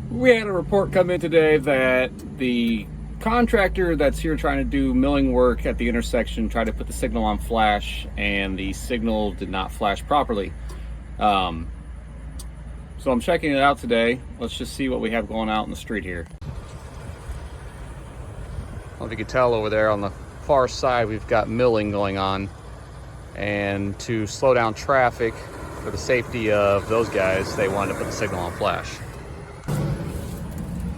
We had a report come in today that the contractor that's here trying to do milling work at the intersection tried to put the signal on flash and the signal did not flash properly. So I'm checking it out today. Let's just see what we have going out in the street here. Well, if you can tell over there on the far side, we've got milling going on, and to slow down traffic for the safety of those guys, they wanted to put the signal on flash.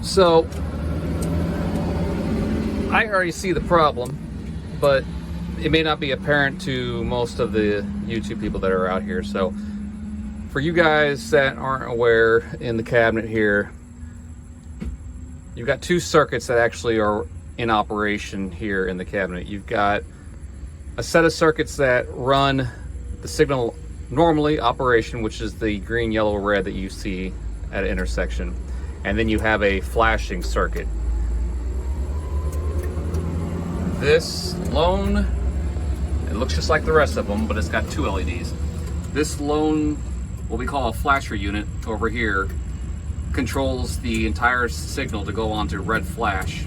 So I already see the problem, but it may not be apparent to most of the YouTube people that are out here. So for you guys that aren't aware, in the cabinet here, you've got two circuits that actually are in operation here in the cabinet. You've got a set of circuits that run the signal normally operation, which is the green, yellow, red that you see at an intersection. And then you have a flashing circuit. This lone, it looks just like the rest of them, but it's got two LEDs. This lone, what we call a flasher unit over here, controls the entire signal to go on to red flash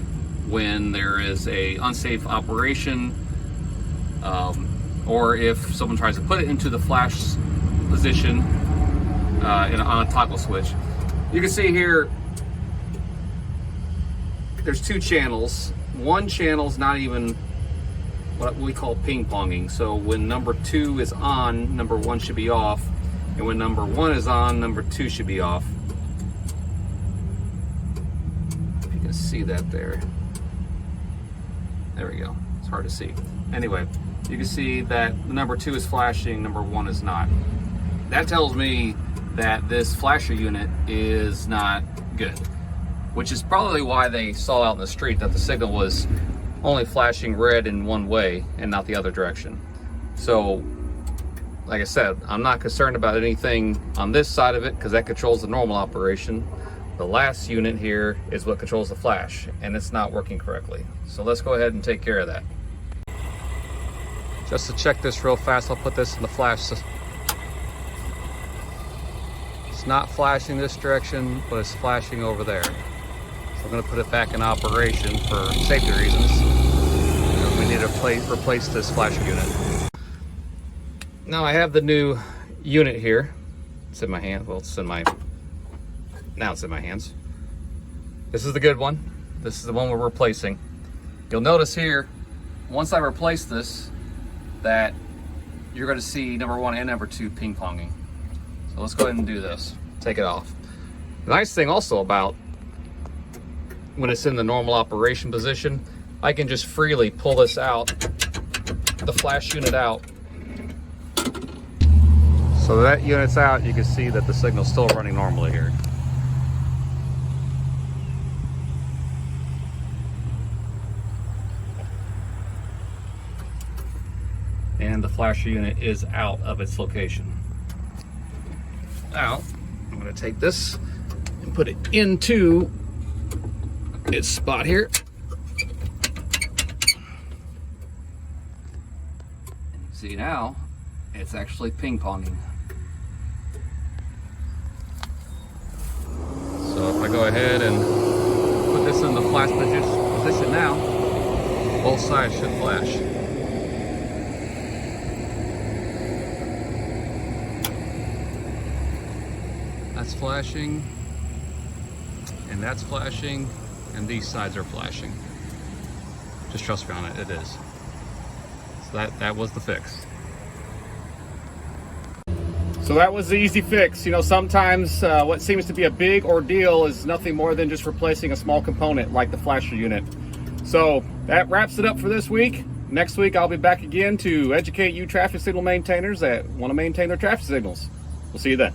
when there is a unsafe operation, or if someone tries to put it into the flash position on a toggle switch. You can see here, there's two channels. One channel's not even what we call ping-ponging. So when number 2 is on, number 1 should be off. And when number 1 is on, number 2 should be off. If you can see that there. There we go. It's hard to see. Anyway, you can see that the number 2 is flashing, number 1 is not. That tells me that this flasher unit is not good, which is probably why they saw out in the street that the signal was only flashing red in one way and not the other direction. So, like I said, I'm not concerned about anything on this side of it because that controls the normal operation. The last unit here is what controls the flash, and it's not working correctly. So let's go ahead and take care of that. Just to check this real fast, I'll put this in the flash. It's not flashing this direction, but it's flashing over there. I'm going to put it back in operation for safety reasons. We need to replace this flasher unit. Now I have the new unit here. It's in my hand. Well, now it's in my hands. This is the good one. This is the one we're replacing. You'll notice here, once I replace this, that you're going to see number 1 and number 2 ping-ponging. So let's go ahead and do this. Take it off. The nice thing also about when it's in the normal operation position, I can just freely pull this out, the flash unit out. So that unit's out, you can see that the signal's still running normally here. And the flasher unit is out of its location. Now, I'm going to take this and put it into its spot here. See, now it's actually ping-ponging. So if I go ahead and put this in the flash position now, both sides should flash. That's flashing, and that's flashing, and these sides are flashing. Just trust me on it, it is. So that was the fix. So that was the easy fix. You know, sometimes what seems to be a big ordeal is nothing more than just replacing a small component like the flasher unit. So that wraps it up for this week. Next week I'll be back again to educate you traffic signal maintainers that want to maintain their traffic signals. We'll see you then.